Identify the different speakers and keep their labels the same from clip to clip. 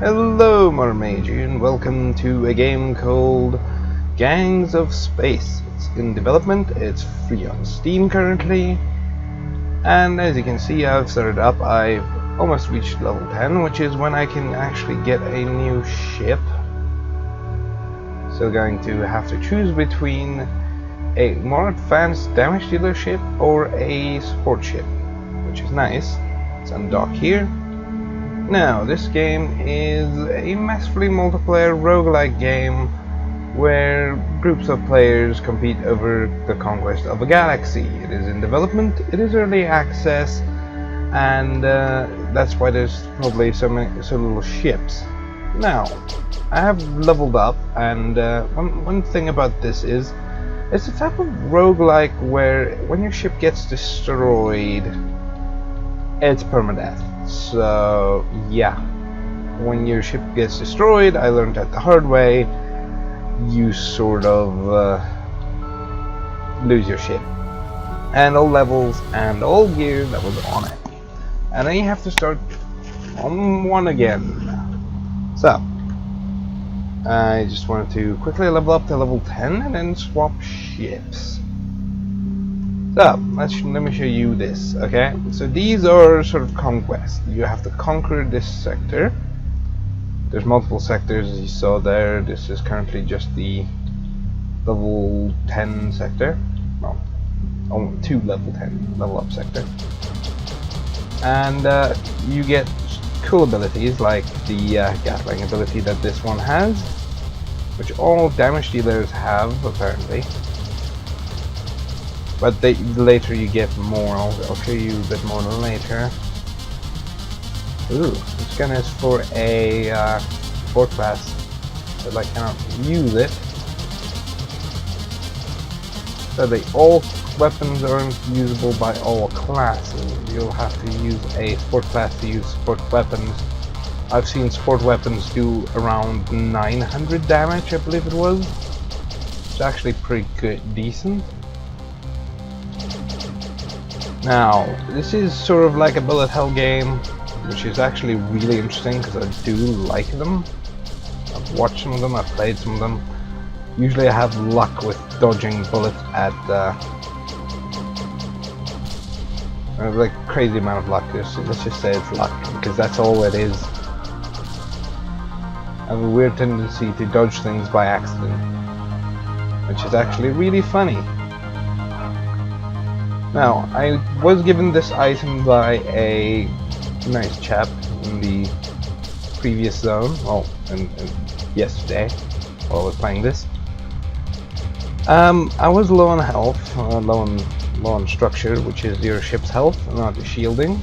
Speaker 1: Hello Mermaid, and welcome to a game called Gangs of Space. It's in development, it's free on Steam currently, and as you can see I've started up. I've almost reached level 10, which is when I can actually get a new ship. So going to have to choose between a more advanced damage dealer ship or a support ship, which is nice. Let's undock here. Now, this game is a massively multiplayer roguelike game where groups of players compete over the conquest of a galaxy. It is in development, it is early access, and that's why there's probably so little ships. Now, I have leveled up, and one thing about this is it's a type of roguelike where when your ship gets destroyed, it's permadeath. So yeah, when your ship gets destroyed, I learned that the hard way, you sort of lose your ship and all levels and all gear that was on it, and then you have to start on one again. So I just wanted to quickly level up to level 10 and then swap ships. So, let me show you this, okay? So these are sort of conquests. You have to conquer this sector. There's multiple sectors, as you saw there. This is currently just the level 10 sector. Well, only two level 10 level up sector. And you get cool abilities like the Gatling ability that this one has, which all damage dealers have, apparently. But later you get more. I'll show you a bit more later. Ooh, this gun is for a support class, but I cannot use it. So all weapons aren't usable by all classes. You'll have to use a support class to use support weapons. I've seen support weapons do around 900 damage, I believe it was. It's actually pretty good, decent. Now, this is sort of like a bullet hell game, which is actually really interesting because I do like them. I've watched some of them, I've played some of them. Usually I have luck with dodging bullets at like crazy amount of luck. Let's just say it's luck, because that's all it is. I have a weird tendency to dodge things by accident, which is actually really funny. Now, I was given this item by a nice chap in the previous zone, well, and yesterday, while I was playing this. I was low on health, low on structure, which is your ship's health, not the shielding.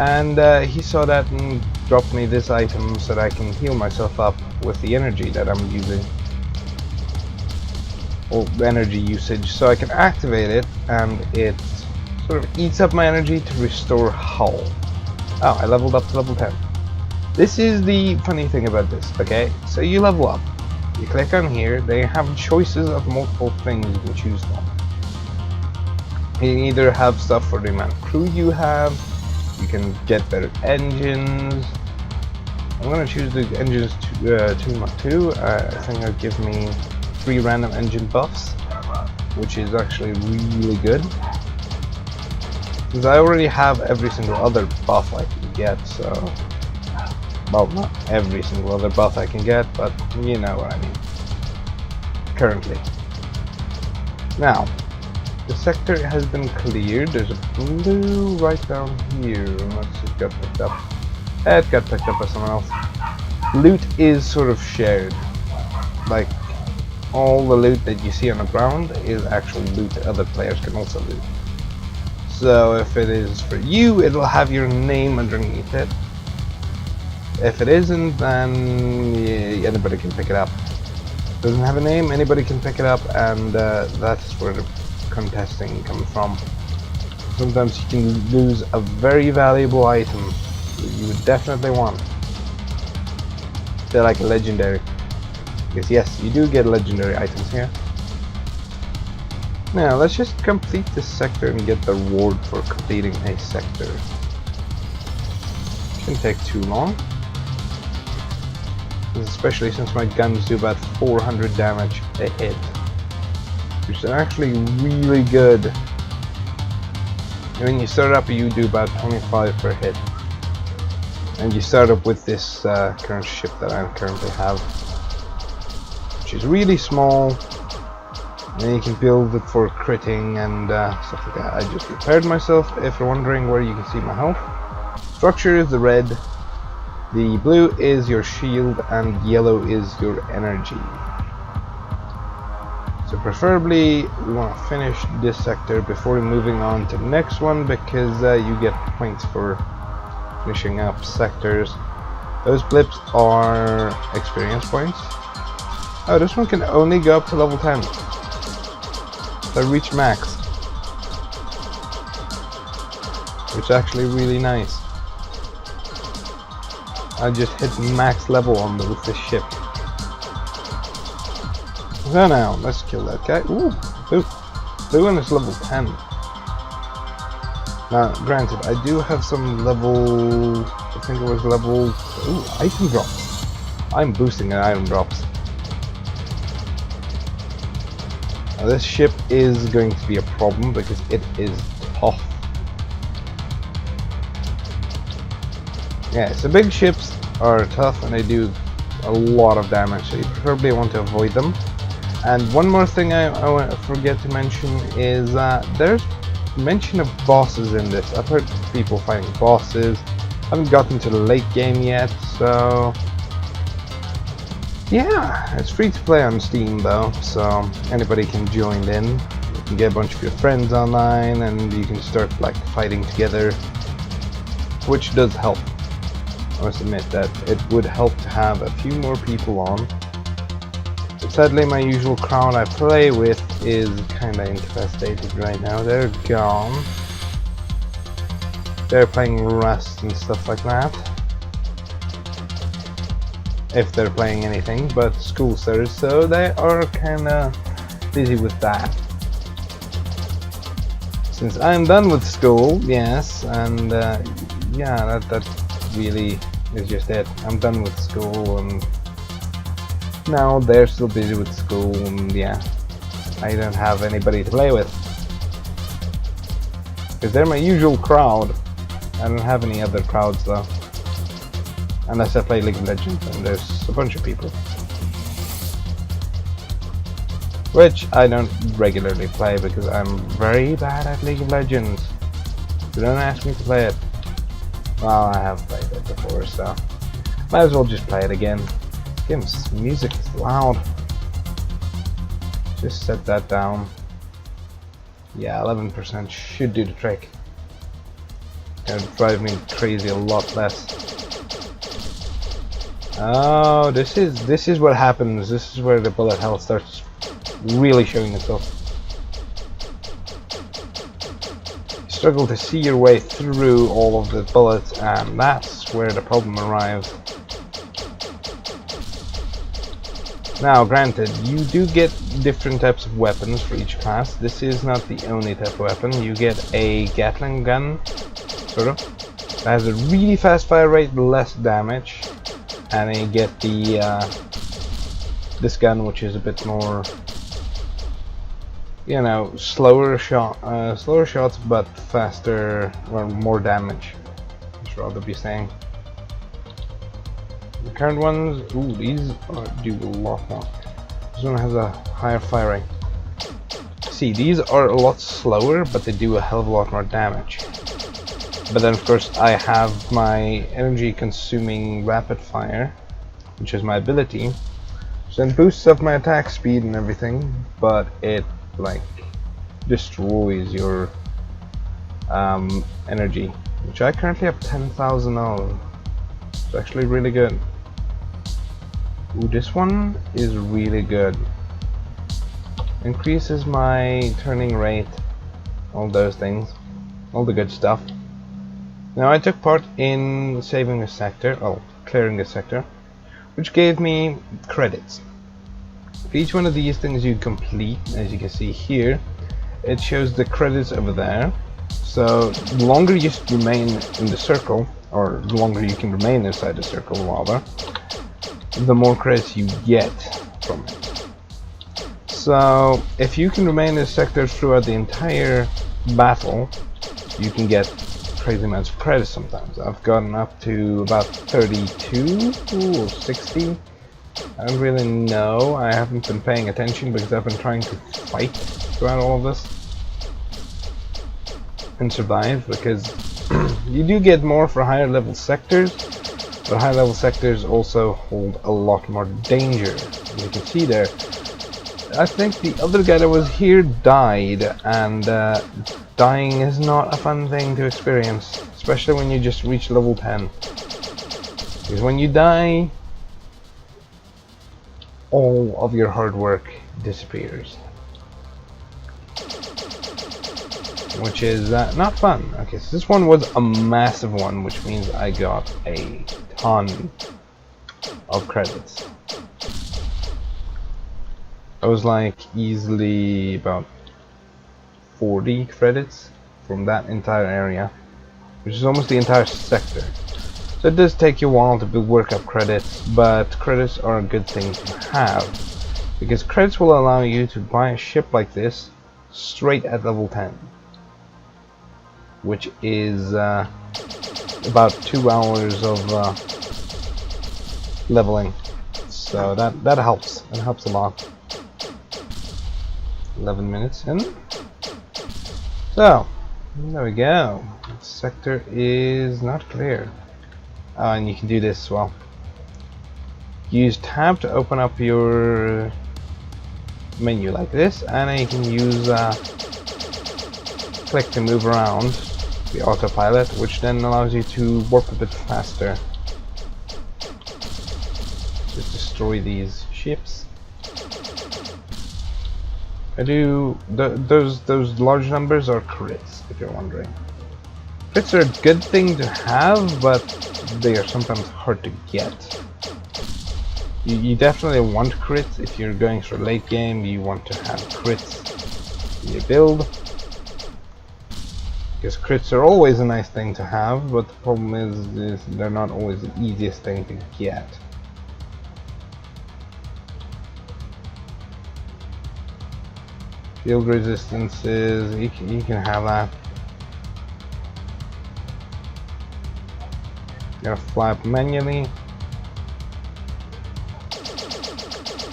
Speaker 1: And he saw that and dropped me this item so that I can heal myself up with the energy that I'm using. Or energy usage, so I can activate it, and it sort of eats up my energy to restore hull. Oh, I leveled up to level 10. This is the funny thing about this, okay? So you level up, you click on here, they have choices of multiple things you can choose from. You can either have stuff for the amount of crew you have, you can get better engines. I'm gonna choose the engines 2x2. I think it'll give me 3 random engine buffs, which is actually really good, because I already have every single other buff I can get. So, well, not every single other buff I can get, but you know what I mean. Currently. Now, the sector has been cleared. There's a blue right down here, unless it got picked up. It got picked up by someone else. Loot is sort of shared. Like, all the loot that you see on the ground is actual loot that other players can also loot. So if it is for you, it'll have your name underneath it. If it isn't, then anybody can pick it up. If it doesn't have a name, anybody can pick it up, and that's where the contesting comes from. Sometimes you can lose a very valuable item that you would definitely want. They're like a legendary. Because yes, you do get legendary items here. Now, let's just complete this sector and get the reward for completing a sector. Shouldn't take too long. especially since my guns do about 400 damage a hit, which is actually really good. When you start up, you do about 25 per hit, and you start up with this current ship that I currently have, which is really small, and you can build it for critting and stuff like that. I just repaired myself, if you're wondering where you can see my health. Structure is the red, the blue is your shield, and yellow is your energy. So preferably we want to finish this sector before moving on to the next one, because you get points for finishing up sectors. Those blips are experience points. Oh, this one can only go up to level 10. So I reach max, which is actually really nice. I just hit max level on with this ship. So now, let's kill that guy. Ooh, blue one is level 10. Now, granted, I do have some level, I think it was level, ooh, item drops. I'm boosting the item drops. Now, this ship is going to be a problem because it is tough. Yeah, so big ships are tough and they do a lot of damage, so you preferably want to avoid them. And one more thing I forget to mention is there's mention of bosses in this. I've heard people fighting bosses. I haven't gotten to the late game yet, so yeah, it's free to play on Steam though, so anybody can join in. You can get a bunch of your friends online and you can start like fighting together, which does help. I must admit that it would help to have a few more people on. But sadly, my usual crowd I play with is kinda incapacitated right now. They're gone. They're playing Rust and stuff like that. If they're playing anything, but school started, so they are kinda busy with that. Since I'm done with school, yes, and yeah, that really is just it. I'm done with school, and now they're still busy with school, and yeah, I don't have anybody to play with. Because they're my usual crowd. I don't have any other crowds though. Unless I play League of Legends, and there's a bunch of people. Which I don't regularly play because I'm very bad at League of Legends. So don't ask me to play it. Well, I have played it before, so might as well just play it again. Game's music is loud. Just set that down. Yeah, 11% should do the trick. Gonna drive me crazy a lot less. Oh, this is what happens. This is where the bullet hell starts really showing itself. You struggle to see your way through all of the bullets, and that's where the problem arrives. Now, granted, you do get different types of weapons for each class. This is not the only type of weapon. You get a Gatling gun, sort of, that has a really fast fire rate, less damage. And then you get the this gun, which is a bit more, you know, slower shots, but faster or more damage. I should rather be saying. The current ones, ooh, these do a lot more. This one has a higher fire rate. See, these are a lot slower, but they do a hell of a lot more damage. But then of course I have my energy consuming rapid fire, which is my ability, so it boosts up my attack speed and everything, but it like destroys your energy, which I currently have 10,000 of. It's actually really good. Ooh, this one is really good. Increases my turning rate, all those things, all the good stuff. Now, I took part in saving a sector, clearing a sector, which gave me credits. For each one of these things you complete, as you can see here, it shows the credits over there. So the longer you remain in the circle, or the longer you can remain inside the circle rather, the more credits you get from it. So if you can remain in this sector throughout the entire battle, you can get crazy amounts of credits sometimes. I've gotten up to about 32 or 60. I don't really know. I haven't been paying attention because I've been trying to fight throughout all of this and survive, because you do get more for higher level sectors, but higher level sectors also hold a lot more danger. As you can see there, I think the other guy that was here died, and dying is not a fun thing to experience, especially when you just reach level 10. Because when you die, all of your hard work disappears, which is not fun. Okay, so this one was a massive one, which means I got a ton of credits. I was like easily about 40 credits from that entire area, which is almost the entire sector. So it does take you a while to work up credits, but credits are a good thing to have, because credits will allow you to buy a ship like this straight at level 10, which is about 2 hours of leveling. So that helps. It helps a lot. 11 minutes in. So there we go. The sector is not clear. And you can do this as well. Use tab to open up your menu like this, and then you can use click to move around the autopilot, which then allows you to warp a bit faster. Just destroy these ships. Those large numbers are crits, if you're wondering. Crits are a good thing to have, but they are sometimes hard to get. You definitely want crits if you're going for late game. You want to have crits in your build, because crits are always a nice thing to have, but the problem is they're not always the easiest thing to get. Shield resistances, you can have that. Gotta fly up manually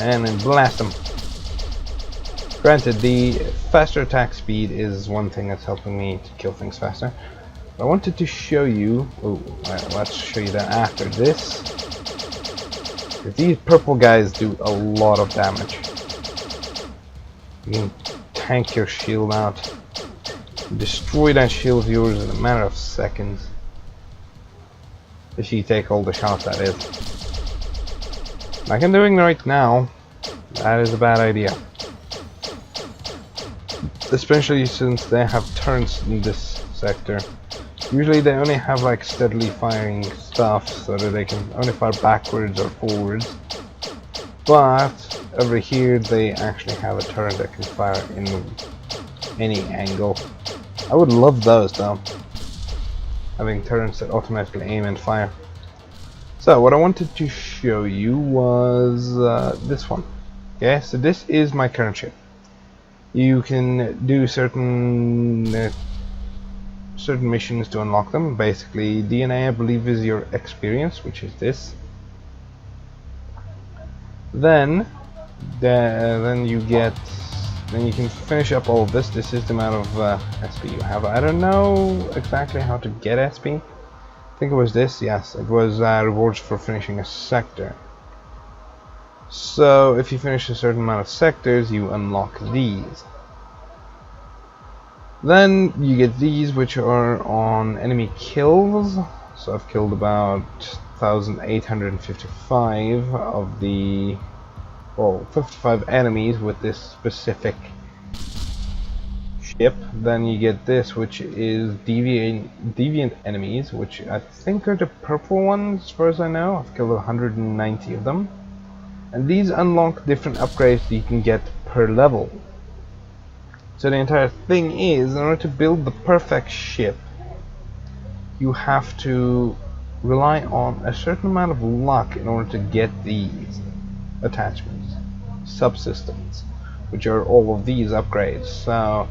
Speaker 1: and then blast them. Granted, the faster attack speed is one thing that's helping me to kill things faster. But I wanted to show you. Oh, let's show you that after this. These purple guys do a lot of damage. You can tank your shield out, destroy that shield of yours in a matter of seconds. If you take all the shots, that is. Like I'm doing right now, that is a bad idea. Especially since they have turns in this sector. Usually they only have like steadily firing stuff, so that they can only fire backwards or forwards. But over here they actually have a turret that can fire in any angle. I would love those though, having turrets that automatically aim and fire. So what I wanted to show you was this one. Okay, so this is my current ship. You can do certain missions to unlock them. Basically, DNA, I believe, is your experience, which is this. Then you can finish up all of this. This is the amount of SP you have. I don't know exactly how to get SP. I think it was this. Yes, it was rewards for finishing a sector. So if you finish a certain amount of sectors, you unlock these. Then you get these, which are on enemy kills. So I've killed about 1,855 of the 55 enemies with this specific ship. Then you get this, which is deviant enemies, which I think are the purple ones as far as I know. I've killed 190 of them. And these unlock different upgrades that you can get per level. So the entire thing is, in order to build the perfect ship, you have to rely on a certain amount of luck in order to get these attachments, subsystems, which are all of these upgrades. So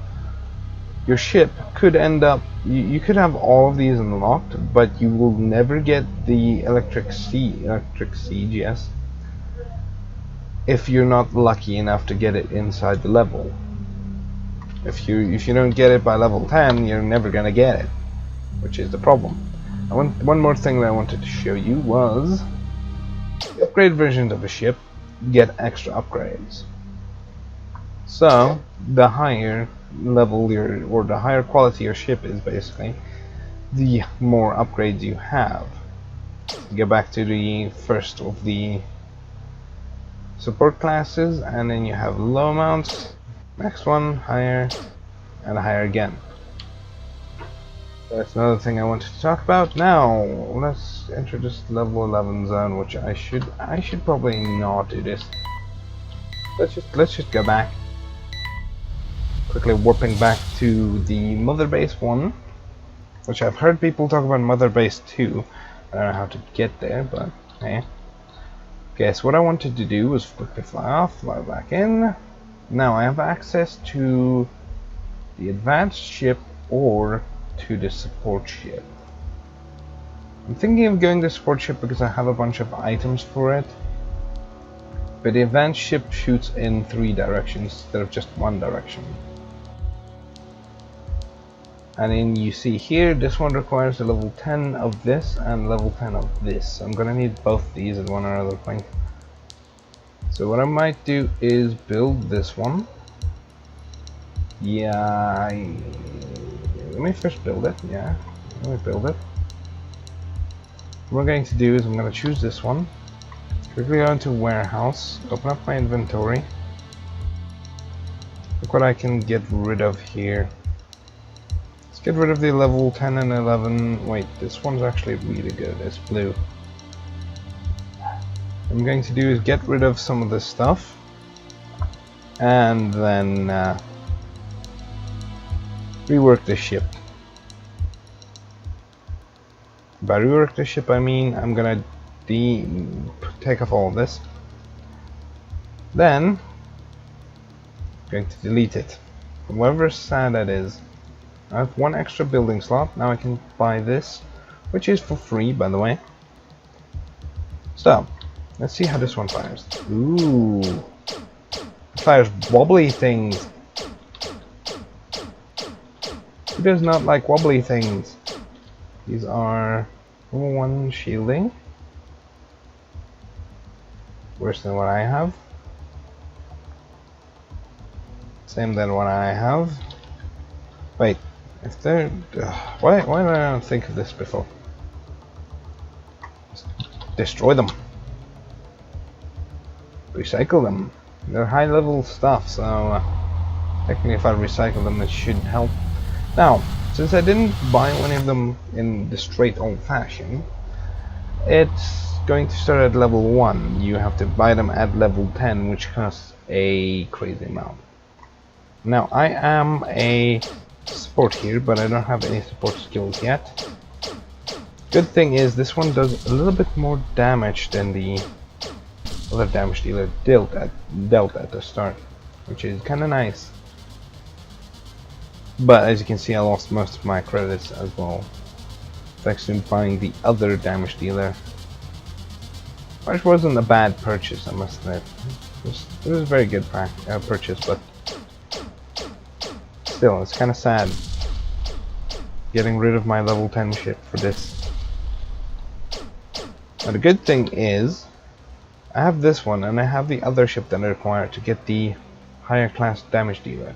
Speaker 1: your ship could end up, you could have all of these unlocked, but you will never get the electric siege, yes, if you're not lucky enough to get it inside the level. If you don't get it by level 10, you're never gonna get it, which is the problem. One more thing that I wanted to show you was the upgrade versions of a ship get extra upgrades. So the higher level or the higher quality your ship is, basically, the more upgrades you have. Go back to the first of the support classes, and then you have low mounts, next one higher, and higher again. That's another thing I wanted to talk about. Now let's enter this level 11 zone, which I should probably not do this. Let's just go back. Quickly warping back to the Mother Base 1, which I've heard people talk about Mother Base 2. I don't know how to get there, but hey. Okay, so what I wanted to do was quickly fly off, fly back in. Now I have access to the advanced ship or to the support ship. I'm thinking of going to the support ship because I have a bunch of items for it. But the advanced ship shoots in 3 directions instead of just 1 direction. And then you see here, this one requires a level 10 of this and level 10 of this. So I'm gonna need both these at one or other point. So what I might do is build this one. Yeah, let me first build it. Yeah, let me build it. What I'm going to do is I'm going to choose this one. Quickly go into warehouse, open up my inventory. Look what I can get rid of here. Let's get rid of the level 10 and 11. Wait, this one's actually really good. It's blue. What I'm going to do is get rid of some of this stuff, and then rework the ship. By rework the ship, I mean I'm gonna take off all of this. Then I'm going to delete it. However sad that is, I have 1 extra building slot. Now I can buy this, which is for free, by the way. So let's see how this one fires. Ooh, it fires wobbly things. Who does not like wobbly things? These are level 1 shielding. Worse than what I have. Same than what I have. Wait, if they're why did I not think of this before? Just destroy them. Recycle them. They're high level stuff, so technically if I recycle them it should help. Now, since I didn't buy any of them in the straight old fashion, it's going to start at level 1. You have to buy them at level 10, which costs a crazy amount. Now, I am a support here, but I don't have any support skills yet. Good thing is this one does a little bit more damage than the other damage dealer dealt at the start, which is kind of nice. But as you can see, I lost most of my credits as well, thanks to buying the other damage dealer, which wasn't a bad purchase, I must admit. It was a very good purchase, but still, it's kind of sad getting rid of my level 10 ship for this. Now the good thing is, I have this one, and I have the other ship that I require to get the higher class damage dealer.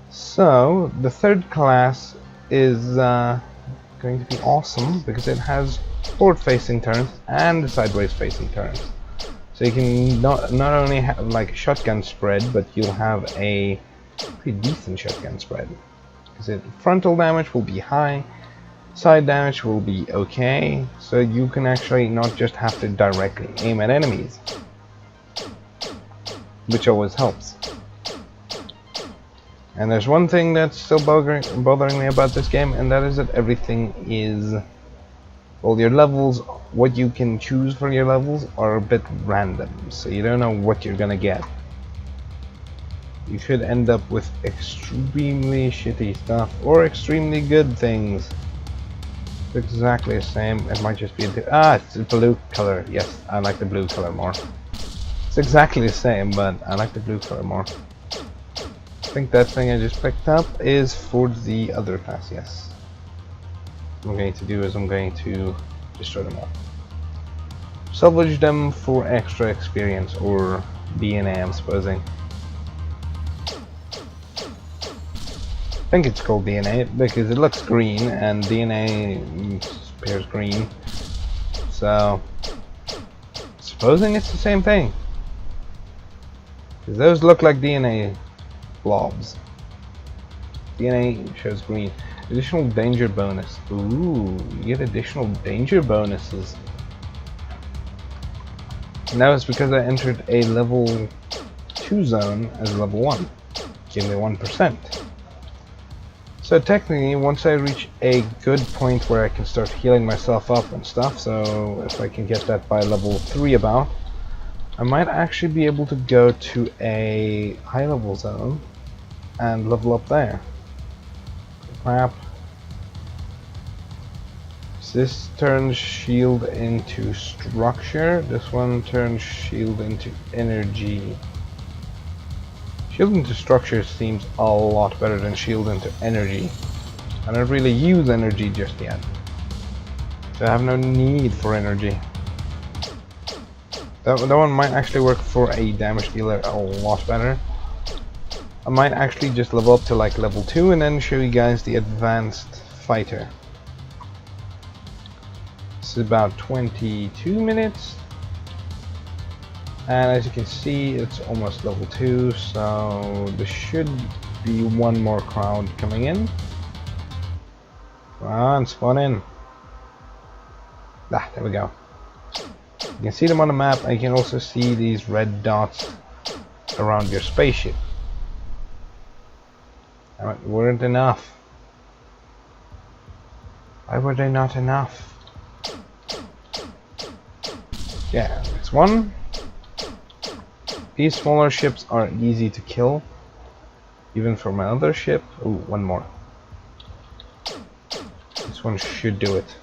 Speaker 1: So the 3rd class is going to be awesome because it has forward facing turns and sideways facing turns. So you can not only have like a shotgun spread, but you'll have a pretty decent shotgun spread. Because frontal damage will be high, side damage will be okay, so you can actually not just have to directly aim at enemies, which always helps. And there's one thing that's still bothering me about this game, and that is that everything is Well, your levels, what you can choose for your levels are a bit random, so you don't know what you're gonna get. You could end up with extremely shitty stuff or extremely good things. It's exactly the same. It might just be it's a blue color. Yes, I like the blue color more. It's exactly the same, but I like the blue color more. I think that thing I just picked up is for the other class. Yes. What I'm going to do is I'm going to destroy them all. Salvage them for extra experience or DNA, I'm supposing. I think it's called DNA because it looks green and DNA appears green. So, supposing it's the same thing. Because those look like DNA blobs. DNA shows green. Additional danger bonus. Ooh, you get additional danger bonuses. And that was because I entered a level 2 zone as level 1. Give me 1%. So technically, once I reach a good point where I can start healing myself up and stuff, so if I can get that by level 3 about, I might actually be able to go to a high level zone and level up there. Crap. So this turns shield into structure, this one turns shield into energy. Shield into structure seems a lot better than shield into energy. I don't really use energy just yet, so I have no need for energy. That one might actually work for a damage dealer a lot better. I might actually just level up to like level 2 and then show you guys the advanced fighter. This is about 22 minutes. And as you can see, it's almost level 2, so there should be one more crowd coming in. Come on, spawn in. There we go. You can see them on the map, and you can also see these red dots around your spaceship. They weren't enough. Why were they not enough? Yeah, it's one. These smaller ships are easy to kill, even for my other ship. Ooh, one more. This one should do it.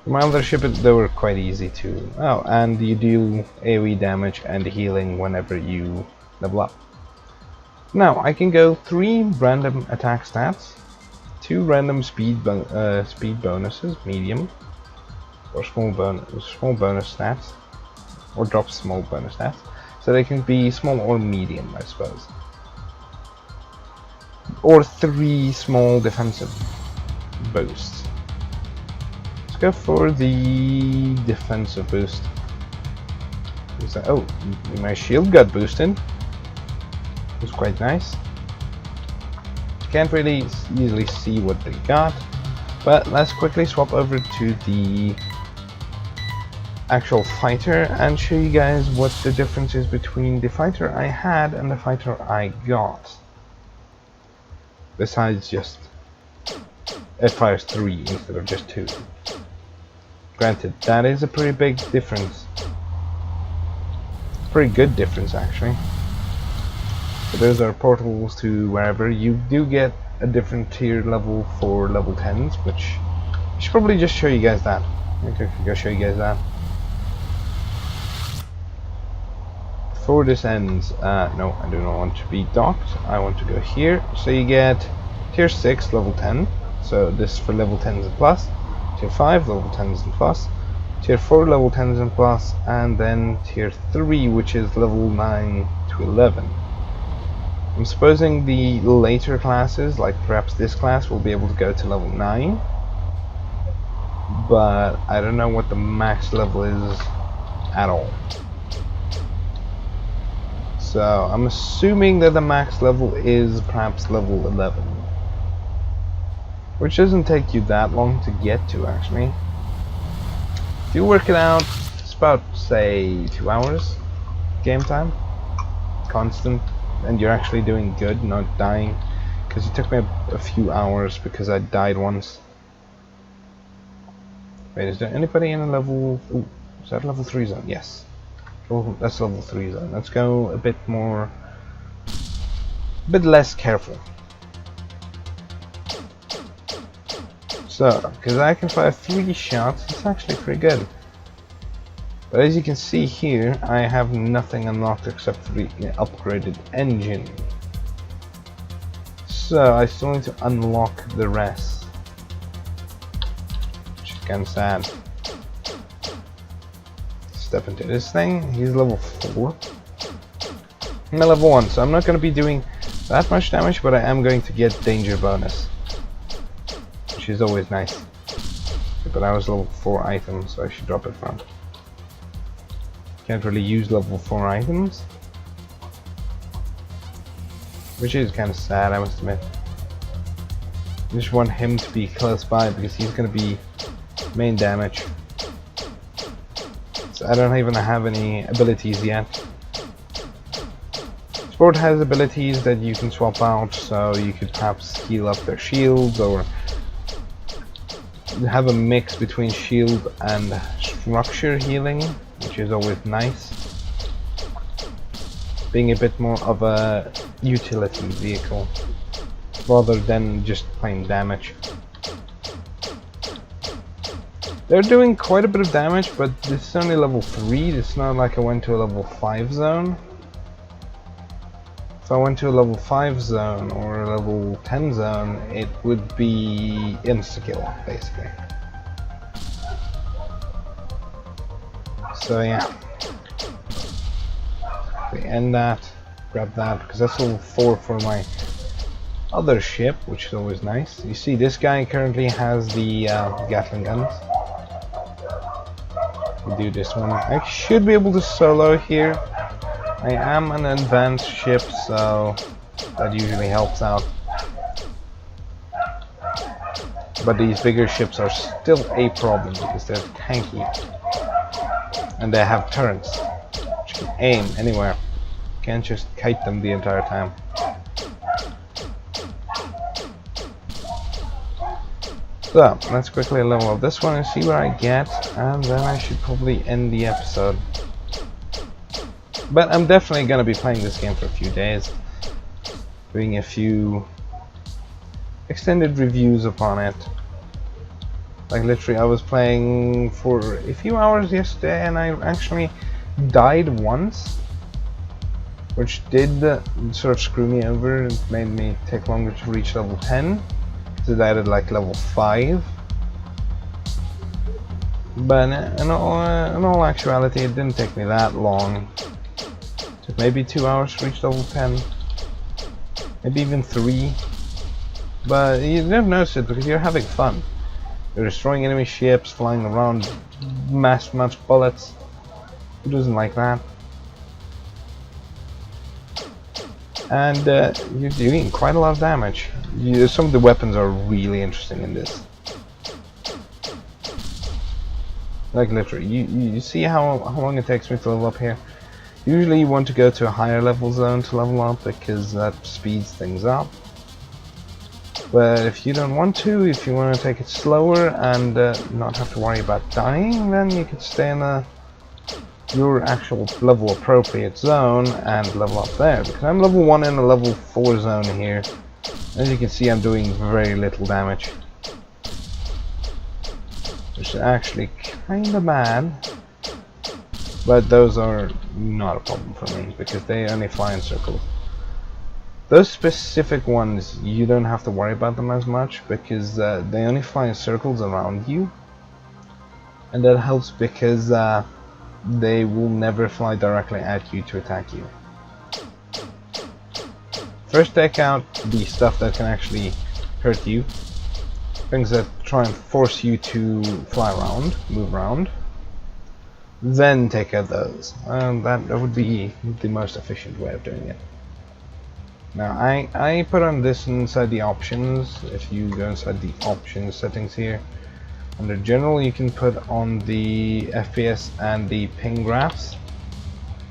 Speaker 1: For my other ship, they were quite easy to. Oh, and you do AoE damage and healing whenever you level up. Now I can go 3 random attack stats, 2 random speed bonuses, medium, or small bonus stats. Or drop small bonus stats, so they can be small or medium, I suppose. Or 3 small defensive boosts. Let's go for the defensive boost. Oh, my shield got boosted. It was quite nice. Can't really easily see what they got, but let's quickly swap over to the actual fighter and show you guys what the difference is between the fighter I had and the fighter I got. Besides just it fires 3 instead of just 2. Granted, that is a pretty big difference. Pretty good difference actually. So those are portals to wherever. You do get a different tier level for level 10s, which I should probably just show you guys that. Okay, go show you guys that. Before this ends, no, I do not want to be docked. I want to go here. So you get tier 6 level 10. So this is for level 10s and plus. Tier 5 level 10s and plus. Tier 4 level 10s and plus. And then tier 3, which is level 9 to 11. I'm supposing the later classes, like perhaps this class, will be able to go to level 9. But I don't know what the max level is at all. So I'm assuming that the max level is perhaps level 11, which doesn't take you that long to get to actually. If you work it out, it's about say 2 hours game time, constant, and you're actually doing good, not dying, because it took me a few hours because I died once. Wait, is there anybody in a level... Ooh, is that level 3 zone? Yes. Oh, that's level 3 zone. Let's go a bit more... a bit less careful. So, because I can fire 3 shots, it's actually pretty good. But as you can see here, I have nothing unlocked except for the upgraded engine. So, I still need to unlock the rest. Which is kind of sad. Step into this thing. He's level 4. I'm at level 1, so I'm not going to be doing that much damage, but I am going to get danger bonus. Which is always nice. But I was level 4 item, so I should drop it from. Can't really use level 4 items, which is kind of sad, I must admit. I just want him to be close by because he's going to be main damage. So I don't even have any abilities yet. Sport has abilities that you can swap out, so you could perhaps heal up their shields or have a mix between shield and structure healing, which is always nice. Being a bit more of a utility vehicle rather than just plain damage. They're doing quite a bit of damage, but this is only level 3. It's not like I went to a level 5 zone. If I went to a level 5 zone or a level 10 zone, it would be insta-kill, basically. So yeah. We end that, grab that, because that's level 4 for my other ship, which is always nice. You see, this guy currently has the Gatling guns. We do this one. I should be able to solo here. I am an advanced ship, so that usually helps out. But these bigger ships are still a problem because they're tanky. And they have turrets, which can aim anywhere. You can't just kite them the entire time. So, let's quickly level up this one and see what I get, and then I should probably end the episode. But I'm definitely going to be playing this game for a few days, doing a few extended reviews upon it. Like literally I was playing for a few hours yesterday and I actually died once, which did sort of screw me over. It made me take longer to reach level 10, because I died at like level 5. But in all actuality, it didn't take me that long. It took maybe 2 hours to reach level 10, maybe even 3. But you don't notice it because you're having fun. You're destroying enemy ships, flying around, mass amounts of bullets. Who doesn't like that? And you're doing quite a lot of damage. Some of the weapons are really interesting in this. Like literally, you see how long it takes me to level up here? Usually you want to go to a higher level zone to level up because that speeds things up. But if you don't want to, if you want to take it slower and not have to worry about dying, then you could stay in your actual level appropriate zone and level up there. Because I'm level 1 in a level 4 zone here. As you can see, I'm doing very little damage. Which is actually kinda bad. But those are not a problem for me, because they only fly in circles. Those specific ones, you don't have to worry about them as much, because they only fly in circles around you. And that helps because they will never fly directly at you to attack you. First take out the stuff that can actually hurt you. Things that try and force you to fly around, move around. Then take out those. That would be the most efficient way of doing it. Now I put on this inside the options. If you go inside the options settings here, under general you can put on the FPS and the ping graphs.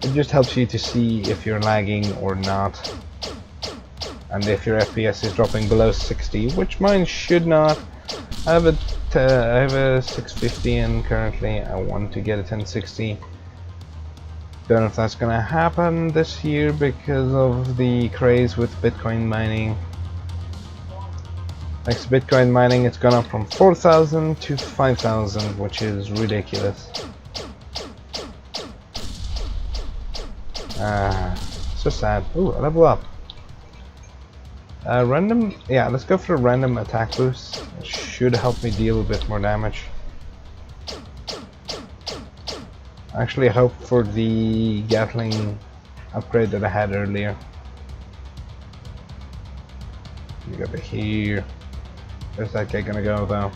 Speaker 1: It just helps you to see if you're lagging or not, and if your FPS is dropping below 60, which mine should not. I have it I have a 650 and currently I want to get a 1060. Don't know if that's gonna happen this year because of the craze with Bitcoin mining. Thanks to Bitcoin mining, it's gone up from 4,000 to 5,000, which is ridiculous. So sad. Ooh, a level up. Random, yeah, let's go for a random attack boost. It should help me deal a bit more damage. I actually hope for the Gatling upgrade that I had earlier. Let me go over here. Where's that guy gonna go though?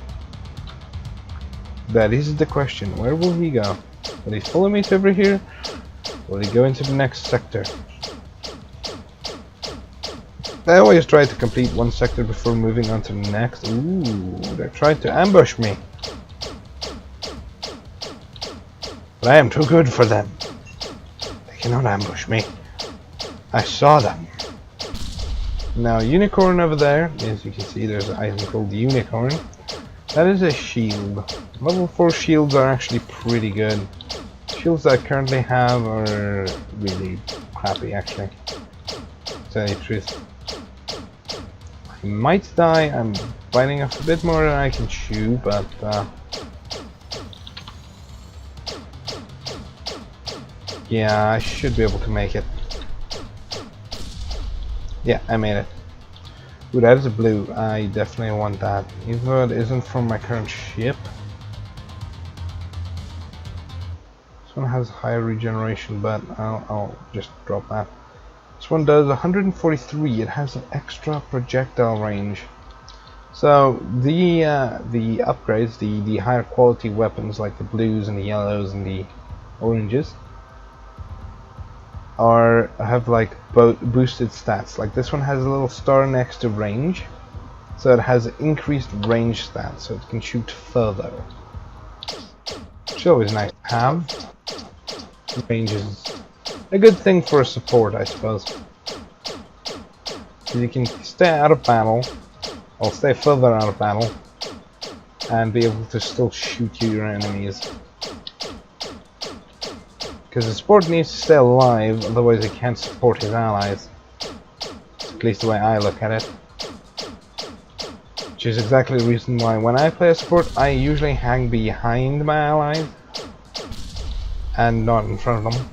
Speaker 1: That is the question. Where will he go? Will he follow me to over here? Will he go into the next sector? I always try to complete one sector before moving on to the next. Ooh, they're trying to ambush me. But I am too good for them. They cannot ambush me. I saw them. Now, unicorn over there, as you can see, there's an item called unicorn. That is a shield. Level 4 shields are actually pretty good. Shields that I currently have are really crappy, actually. To tell you the truth. I might die. I'm biting off a bit more than I can chew, but yeah, I should be able to make it. Yeah, I made it. Ooh, that is a blue. I definitely want that. Even though it isn't from my current ship. This one has higher regeneration, but I'll just drop that. This one does 143. It has an extra projectile range. So the upgrades, the higher quality weapons like the blues and the yellows and the oranges, have like boosted stats. Like this one has a little star next to range, so it has increased range stats, so it can shoot further. Which is always nice to have. Range is a good thing for a support, I suppose. You can stay out of battle, or stay further out of battle, and be able to still shoot your enemies. Because the support needs to stay alive, otherwise it can't support his allies. That's at least the way I look at it. Which is exactly the reason why when I play a support, I usually hang behind my allies and not in front of them.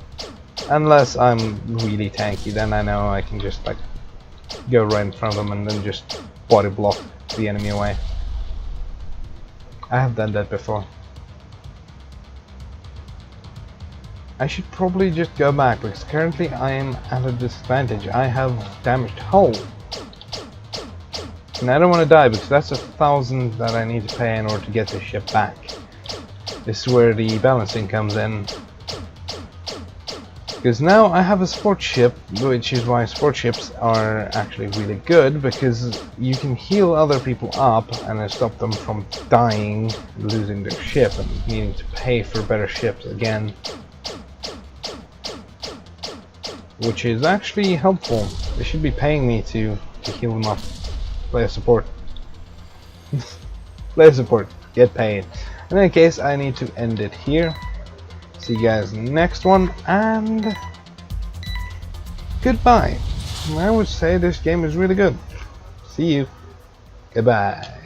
Speaker 1: Unless I'm really tanky, then I know I can just like go right in front of them and then just body block the enemy away. I have done that before. I should probably just go back because currently I am at a disadvantage. I have damaged hull. And I don't want to die because that's 1,000 that I need to pay in order to get the ship back. This is where the balancing comes in. Because now I have a sport ship, which is why sport ships are actually really good, because you can heal other people up and stop them from dying, losing their ship, and needing to pay for better ships again. Which is actually helpful. They should be paying me to heal them up. Play a support. Play a support. Get paid. In any case, I need to end it here. See you guys next one, and goodbye. I would say this game is really good. See you. Goodbye.